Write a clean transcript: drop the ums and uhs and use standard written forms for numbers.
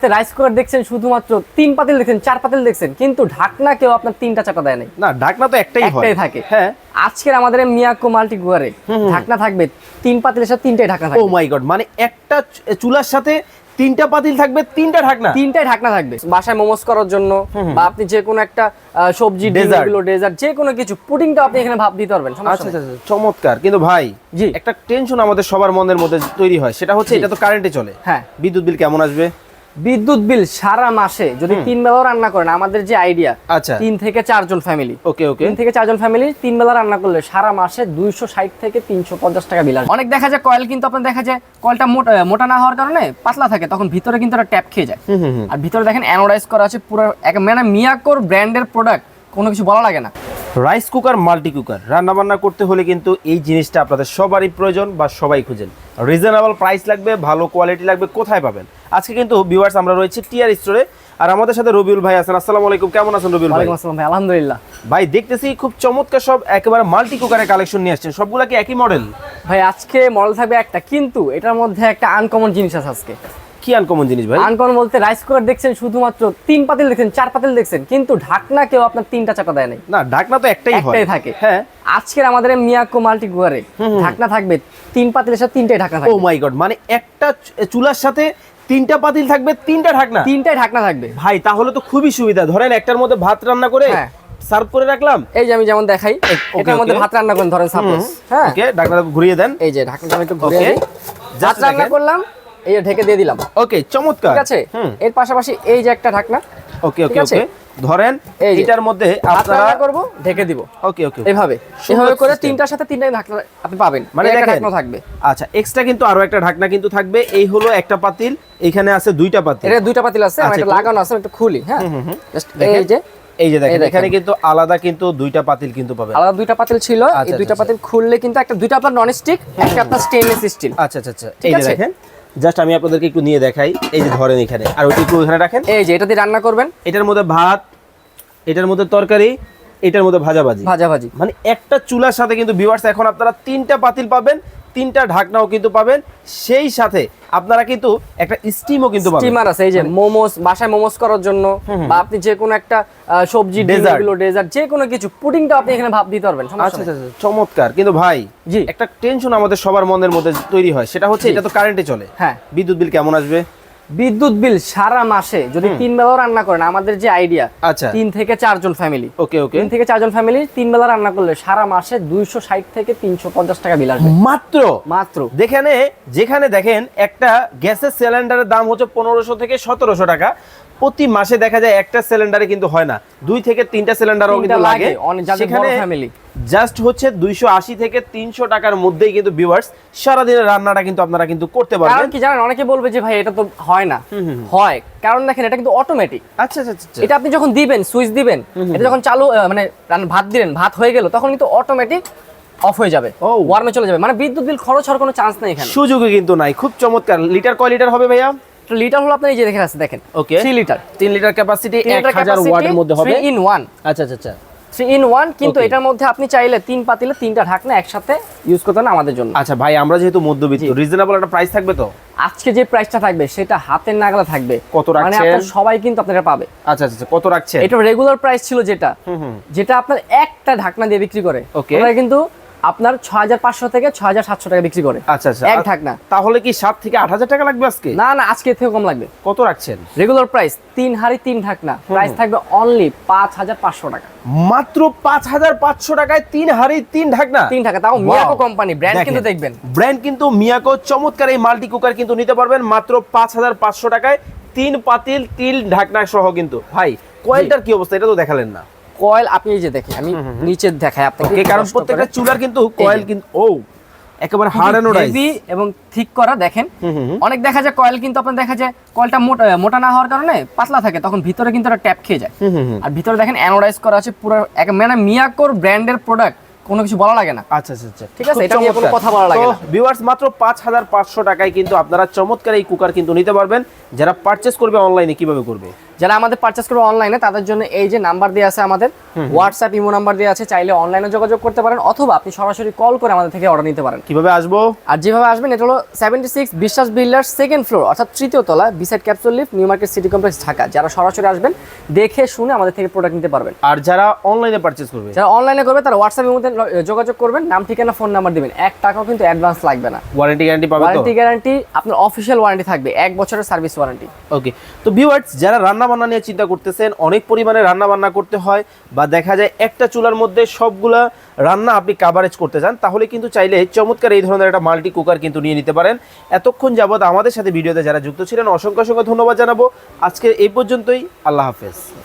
Rice cooker দেখছেন শুধুমাত্র 3 পাতিল দেখছেন 4 পাতিল দেখছেন, কিন্তু ঢাকনা কেউ আপনার 3টা 4টা দেয় নাই। না, ঢাকনা তো একটাই থাকে। হ্যাঁ, আজকের আমাদের মিয়াকো মাল্টি কুকারে ঢাকনা থাকবে 3 পাতিলের সাথে 3টাই ঢাকনা থাকবে। ও মাই গড, মানে একটা চুলার সাথে 3টা পাতিল থাকবে, 3টা ঢাকনা, 3টাই ঢাকনা থাকবে। বাসায় মোমোস করার জন্য বা আপনি যে কোনো একটা সবজি ডেজার্ট যে কোনো কিছু পুডিংটা আপনি এখানে ভাপ দিতে পারবেন। আচ্ছা আচ্ছা, চমৎকার। কিন্তু ভাই জি, একটা টেনশন আমাদের সবার মনের মধ্যে তৈরি হয়, সেটা হচ্ছে এটা তো কারেন্টে চলে। হ্যাঁ, বিদ্যুৎ বিল কেমন আসবে? বিদ্যুৎ বিল সারা মাসে যদি 3 বেলাও রান্না করেন, আমাদের যে আইডিয়া, আচ্ছা 3 থেকে 4 জন ফ্যামিলি, ওকে ওকে, 3 থেকে 4 জন ফ্যামিলি 3 বেলা রান্না করলে সারা মাসে 260 থেকে 350 টাকা বিল আসবে। অনেক দেখা যায় কয়েল, কিন্তু আপনার দেখা যায় কয়েলটা মোটা না হওয়ার কারণে পাতলা থাকে, তখন ভিতরে কিন্তু একটা ট্যাপ খেয়ে যায়। আর ভিতরে দেখেন অ্যানোডাইজ করা আছে পুরো, মানে মিয়াকোর ব্র্যান্ডের প্রোডাক্ট, কোনো কিছু বলা লাগে না। রাইস কুকার মাল্টি কুকার রান্না বান্না করতে হলে কিন্তু এই জিনিসটা আপনাদের সবারই প্রয়োজন বা সবাই খুঁজেন। রিজনেবল প্রাইস লাগবে, ভালো কোয়ালিটি লাগবে, কোথায় পাবেন? আজকে কিন্তু ভিউয়ার্স আমরা রয়েছে টিআর স্টোরে, আর আমাদের সাথে রবিউল ভাই আছেন। আসসালামু আলাইকুম, কেমন আছেন রবিউল ভাই? ওয়ালাইকুম আসসালাম ভাই, আলহামদুলিল্লাহ। ভাই দেখতেছি খুব চমৎকার সব একেবারে মাল্টি কুকারের কালেকশন নিয়ে আসছেন, সবগুলা কি একই মডেল? ভাই আজকে মডেল থাকবে একটা, কিন্তু এটার মধ্যে একটা আনকমন জিনিস আছে আজকে। কি আনকমন জিনিস ভাই? আনকমন বলতে রাইস কুকার দেখছেন শুধুমাত্র 3 পাতিল দেখছেন 4 পাতিল দেখছেন, কিন্তু ঢাকনা কেউ আপনার 3টা 4টা দেয় নাই। না, ঢাকনা তো একটাই থাকে। হ্যাঁ, আজকের আমাদের মিয়াকো মাল্টি কুকারে ঢাকনা থাকবে 3 পাতিলের সাথে 3টাই ঢাকনা থাকবে। ও মাই গড, মানে একটা চুলার সাথে 3টা পাতিল থাকবে, 3টা ঢাকনা, 3টাই ঢাকনা থাকবে। ভাই তাহলে তো খুবই সুবিধা। ধরেন একটার মধ্যে ভাত রান্না করে সার্ভ করে রাখলাম। এই যে আমি যেমন দেখাই, এটার মধ্যে ভাত রান্না করেন ধরেন সাপোজ, হ্যাঁ ওকে, ঢাকনাটা ঘুরিয়ে দেন। এই যে ঢাকনাটা আমি একটু ঘুরিয়ে দিই, ভাত রান্না করলাম, এই যে ঢেকে দিয়ে দিলাম। ওকে, চমৎকার, ঠিক আছে। এর পাশাপাশি এই যে একটা ঢাকনা, ওকে ওকে ওকে, ধরেন এটার মধ্যে আপনারা করব ঢেকে দিব। ওকে ওকে, এইভাবে করে 3টার সাথে 3টাই ঢাকনা আপনি পাবেন, মানে একটা ঢাকনা থাকবে। আচ্ছা, এক্সট্রা কিন্তু আরো একটা ঢাকনা কিন্তু থাকবে। এই হলো একটা পাতিল, এখানে আছে 2টা পাতিল। এটা 2টা পাতিল আছে, আমি এটা লাগানো আছে, একটু খুলি। হ্যাঁ, জাস্ট এই যে দেখেন, এখানে কিন্তু আলাদা কিন্তু 2টা পাতিল কিন্তু পাবেন। আলাদা 2টা পাতিল ছিল, এই 2টা পাতিল খুললে কিন্তু একটা 2টা আপনার নন স্টিক, একটা আপনার স্টেনলেস স্টিল। আচ্ছা আচ্ছা আচ্ছা, এই যে দেখেন, জাস্ট আমি আপনাদেরকে একটু নিয়ে দেখাই। এই যে ধরেন এখানে, আর ওইটা একটু এখানে রাখেন। এই যে এটা দিয়ে রান্না করবেন, এটার মধ্যে ভাত, এটার মধ্যে তরকারি, এটার মধ্যে ভাজাভাজি, মানে একটা চুলার সাথে কিন্তু ভিউয়ার্স এখন আপনারা 3টা পাতিল পাবেন, 3টা ঢাকনাও কিন্তু পাবেন, সেই সাথে আপনারা কিন্তু একটা স্টিমও কিন্তু পাবেন। স্টিমার আছে, এই যে মোমোস, বাসায় মোমোস করার জন্য বা আপনি যে কোনো একটা সবজি ডেজার্ট যে কোনো কিছু পুডিংটা আপনি এখানে ভাপ দিতে পারবেন। আচ্ছা আচ্ছা, চমৎকার। কিন্তু ভাই জি, একটা টেনশন আমাদের সবার মনের মধ্যে তৈরি হয়, সেটা হচ্ছে এটা তো কারেন্টে চলে। হ্যাঁ, বিদ্যুৎ বিল কেমন আসবে? বিদ্যুৎ বিল সারা মাসে যদি 3 বেলাও রান্না করেন, আমাদের যে আইডিয়া, আচ্ছা 3 থেকে 4 জন ফ্যামিলি, ওকে ওকে, 3 থেকে 4 জন ফ্যামিলি 3 বেলা রান্না করলে সারা মাসে 260 থেকে 350 টাকা বিল আসবে। মাত্র যেখানে দেখেন একটা গ্যাসের সিলিন্ডারের দাম হচ্ছে 1500 থেকে 1700 টাকা, প্রতি মাসে দেখা যায় একটা সিলিন্ডারে কিন্তু হয় না, 2 থেকে 3টা সিলিন্ডারও কিন্তু লাগে। সেখানে ফ্যামিলি জাস্ট হচ্ছে 280 থেকে 300 টাকার মধ্যেই কিন্তু ভিউয়ার্স সারা দিনের রান্নাটা কিন্তু আপনারা কিন্তু করতে পারবেন। কারণ কি জানেন, অনেকে বলবে যে ভাই এটা তো হয় না। হয়, কারণ দেখেন এটা কিন্তু অটোমেটিক। আচ্ছা আচ্ছা আচ্ছা, এটা আপনি যখন দিবেন, সুইচ দিবেন, এটা যখন চালু, মানে ভাত দিলেন, ভাত হয়ে গেল, তখন কিন্তু অটোমেটিক অফ হয়ে যাবে, ওয়ার্মে চলে যাবে, মানে বিদ্যুৎ বিল খরচ হওয়ার কোনো চান্স নেই এখানে, সুযোগই কিন্তু নাই। খুব চমৎকার। লিটার কয় লিটার হবে ভাইয়া? লিটার হলো আপনার এই যে দেখেন আছে, দেখেন ওকে, 3 লিটার, 3 লিটার ক্যাপাসিটি, 1000 ওয়াটের মধ্যে হবে, 3 in 1। আচ্ছা আচ্ছা আচ্ছা, 3 in 1, কিন্তু এটার মধ্যে আপনি চাইলে 3 পাতিলে 3টা ঢাকনা একসাথে ইউজ করতে পারেন আমাদের জন্য। আচ্ছা ভাই, আমরা যেহেতু মধ্যবিত্ত, রিজনেবল একটা প্রাইস থাকবে তো? আজকে যে প্রাইসটা থাকবে সেটা হাতের নাগালে থাকবে। কত রাখছেন? মানে আপনারা সবাই কিন্তু আপনারা পাবে। আচ্ছা আচ্ছা, কত রাখছেন? এটা রেগুলার প্রাইস ছিল যেটা আপনার একটা ঢাকনা দিয়ে বিক্রি করে, ওটা কিন্তু আপনার 6500 থেকে 6700 টাকা বিক্রি করে। আচ্ছা আচ্ছা, এক ঢাকনা। তাহলে কি 7 থেকে 8000 টাকা লাগবে আজকে? না না, আজকে থেকে কম লাগবে। কত রাখছেন? রেগুলার প্রাইস 3 হাঁড়ি 3 ঢাকনা, প্রাইস থাকবে অনলি 5500 টাকা। মাত্র 5500 টাকায় 3 হাঁড়ি 3 ঢাকনা, 3 ঢাকা, তাও মিয়াকো কোম্পানি ব্র্যান্ড, কিন্তু দেখবেন ব্র্যান্ড কিন্তু মিয়াকো। চমৎকার এই মাল্টি কুকার কিন্তু নিতে পারবেন মাত্র 5500 টাকায়, 3 পাতিল 3 ঢাকনা সহ। কিন্তু ভাই কয়েলটার কি অবস্থা, এটা তো দেখালেন না। কয়েল আপনি এই যে দেখেন, আমি নিচে দেখাই আপনাকে, কারণ প্রত্যেকটা চুলার কিন্তু কয়েল কিন্তু একেবারে হার্ড অ্যানোডাইজ এবং ঠিক করা। দেখেন অনেক দেখা যায় কয়েল, কিন্তু আপনার দেখা যায় কয়েলটা মোটা না হওয়ার কারণে পাতলা থাকে, তখন ভিতরে কিন্তু একটা ট্যাপ খেয়ে যায়। আর ভিতরে দেখেন অ্যানোডাইজ করা আছে পুরো, মানে মিয়াকোর ব্র্যান্ডের প্রোডাক্ট, কোনো কিছু বলা লাগে না। আচ্ছা আচ্ছা আচ্ছা, ঠিক আছে, এটা নিয়ে কোনো কথা বলা লাগে না। ভিউয়ার্স, মাত্র 5500 টাকায় কিন্তু আপনারা চমৎকার এই কুকার কিন্তু নিতে পারবেন। যারা পারচেজ করবে অনলাইনে কিভাবে করবে? যারা আমাদের পারচেজ করবে অনলাইনে তাদের জন্য এই যে নাম্বার দেওয়া আছে আমাদের, হোয়াটসঅ্যাপ ইমো নাম্বার দেওয়া আছে, চাইলে অনলাইনে যোগাযোগ করতে পারেন অথবা আপনি সরাসরি কল করে আমাদের থেকে অর্ডার নিতে পারেন। কিভাবে আসবো? আর যেভাবে আসবেন এটা হলো 76 বিশ্বাস বিল্ডার্স সেকেন্ড ফ্লোর অর্থাৎ তৃতীয় তলা, beside capsule lift, new market city complex, Dhaka. যারা সরাসরি আসবেন দেখে শুনে আমাদের থেকে প্রোডাক্ট নিতে পারবেন। আর যারা অনলাইনে পারচেজ করবে, যারা অনলাইনে করবে তারা হোয়াটসঅ্যাপের মধ্যে যোগাযোগ করবেন, নাম ঠিকানা ফোন নাম্বার দিবেন, 1 টাকাও কিন্তু অ্যাডভান্স লাগবে না। ওয়ারেন্টি গ্যারান্টি পাবে তো? ওয়ারেন্টি গ্যারান্টি আপনার অফিশিয়াল ওয়ারেন্টি থাকবে, 1 বছরের সার্ভিস ওয়ারেন্টি। ওকে, তো ভিউয়ার্স যারা রান্না বান্না নিয়ে চিন্তা করতেছেন, অনেক পরিমাণে রান্না বান্না করতে হয় বা দেখা যায় একটা চুলার মধ্যে সবগুলা রান্না আপনি কাভারেজ করতে চান, তাহলে কিন্তু চাইলে চমৎকার এই ধরনের একটা মাল্টি কুকার কিন্তু নিয়ে নিতে পারেন। এতক্ষণ যাবত আমাদের সাথে ভিডিওতে যারা যুক্ত ছিলেন অসংখ্য অসংখ্য ধন্যবাদ জানাবো। আজকে এই পর্যন্তই, আল্লাহ হাফেজ।